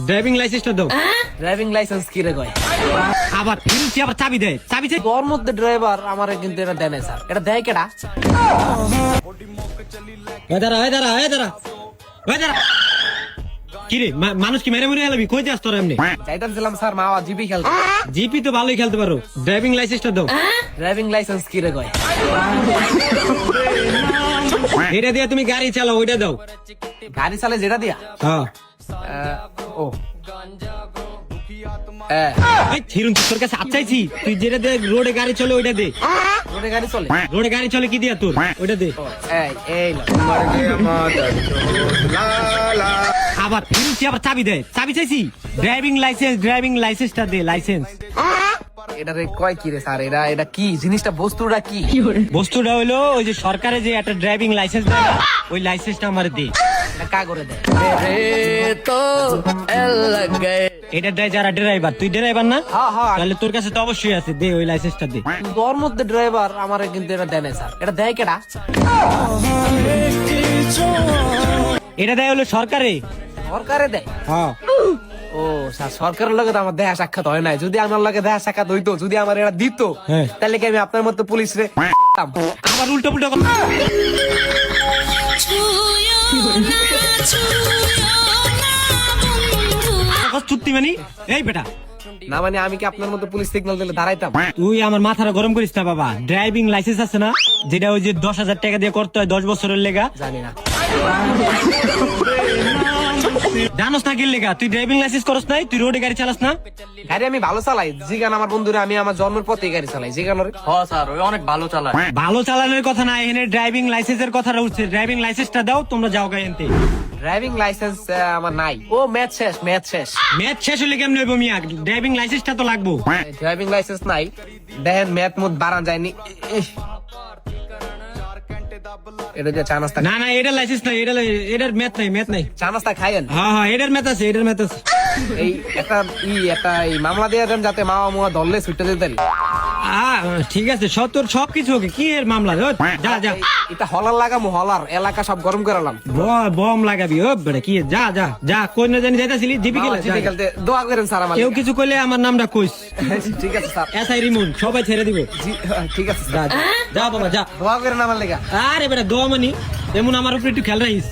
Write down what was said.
Driving লাইসেন্সটা দাও। Driving licence কি রে কয়? আবার ফিরছি, আবার চাবি দেয়, চাবি চাই। তোর মধ্যে ড্রাইভার আমারে কিন্তু এটা দেয় না স্যার। এটা দেয় কেডা? কি রে মানুষ কি মেরে মেরে এলাবি? কই যাস তোর? এমনি চাইতাম স্যার মাওয়া জিপি খেলতে। জিপি তো ভালোই খেলতে পারো, ড্রাইভিং লাইসেন্সটা দাও। ড্রাইভিং লাইসেন্স কি রে কয়? এটা দিয়ে তুমি গাড়ি চালাও, ওইটা দাও। গাড়ি চালে যেটা দিয়া? হ্যাঁ ও থিরুন, তোর কাছে চাইছি, তুই যেটা দে রোডে গাড়ি চলে ওইটা দে। রোডে গাড়ি চলে? রোডে গাড়ি চলে কি দিয়া তোর? ওইটা দে। এই আবার ফিরছি, আবার চাবি দেয়, চাবি চাইছি। ড্রাইভিং লাইসেন্সটা দে, লাইসেন্স। এটা রে কয় কি রে স্যার? এটা কি জিনিসটা? বস্তুটা কি? বস্তুটা হইলো ওই যে সরকারে যে একটা ড্রাইভিং লাইসেন্স দেয় না, ওই লাইসেন্সটা আমার দে। কা করে দেয়? এটা দেয় যারা ড্রাইভার। তুই ড্রাইভার না? হ্যাঁ। তাহলে তোর কাছে তো অবশ্যই আছে, দে ওই লাইসেন্সটা দে। তোর মধ্যে ড্রাইভার আমারে কিন্তু এটা দেয় না স্যার। এটা দেয় কেডা? এটা দেয় হলো সরকারে। সরকারে দেয়? হ্যাঁ। ও স্যার, সরকারের লগে তো আমার দেখা সাক্ষাৎ হয় নাই। যদি আমার লগে দেখা সাক্ষাৎ হইতো, যদি আমার এটা দিত, হ্যাঁ। তাহলে কি আমি আপনার মতো পুলিশ রে আবার উল্টো পুল্টো কথা। চুক্তি মানি এই বেটা না? মানে আমি কি আপনার মতো পুলিশ সিগন্যাল দিলে দাঁড়াইতাম? তুই আমার মাথাটা গরম করিস না বাবা। ড্রাইভিং লাইসেন্স আছে না, যেটা ওই যে 10,000 টাকা দিয়ে করতে হয় 10 বছরের লেগা। জানি না। জানোস না কি লেগা? তুই ড্রাইভিং লাইসেন্স করস নাই? তুই রোডে গাড়ি চালাস না? গাড়ি আমি ভালো চালাই। জিগান আমার বন্ধুরা, আমি আমার জন্মের পথে গাড়ি চালাই। জিগান স্যার ওই অনেক ভালো চালায়। ভালো চালানোর কথা না, এখানে ড্রাইভিং লাইসেন্সের কথা উঠছে। ড্রাইভিং লাইসেন্সটা দাও, তোমরা যাও গাইতে। ড্রাইভিং লাইসেন্স আমার নাই। ও ম্যাচ শেষ। ম্যাচ শেষ হলে কেমন হইব মিয়া? ড্রাইভিং লাইসেন্সটা তো লাগবো। ড্রাইভিং লাইসেন্স নাই, দেখেন ম্যাথ মুদ বাড়ান যায়নি। এটা দিয়ে চা নাস্তা না এটা লাইসেন্স নাই, এটার ম্যাথ নাই। চা নাস্তা খাইয়েন। হ্যাঁ এটার ম্যাথ আছে। এই একটা মামলা দিয়ে দেন, যাতে মামা মুয়া ধরলে ছুটে দিতেন। ঠিক আছে, তোর সবকিছু ওকে। কি এর মামলা? যা এটা হলার লাগামু, হলার এলাকা সব গরম করালাম। বম লাগাবি? ও বেটা কি? যা কই না জানি যাইতাছিলি জিপি খেলতে। দোয়া করেন স্যার আমার। কেউ কিছু কইলে আমার নামটা কইস। ঠিক আছে স্যার। এসআই রিমন সবাই ছেড়ে দিব। ঠিক আছে যা বাবা যা। দোয়া করেন আমার লেগা। আরে বেটা দোয়া মানি এমন আমার উপরে একটু খেয়াল রাখিস।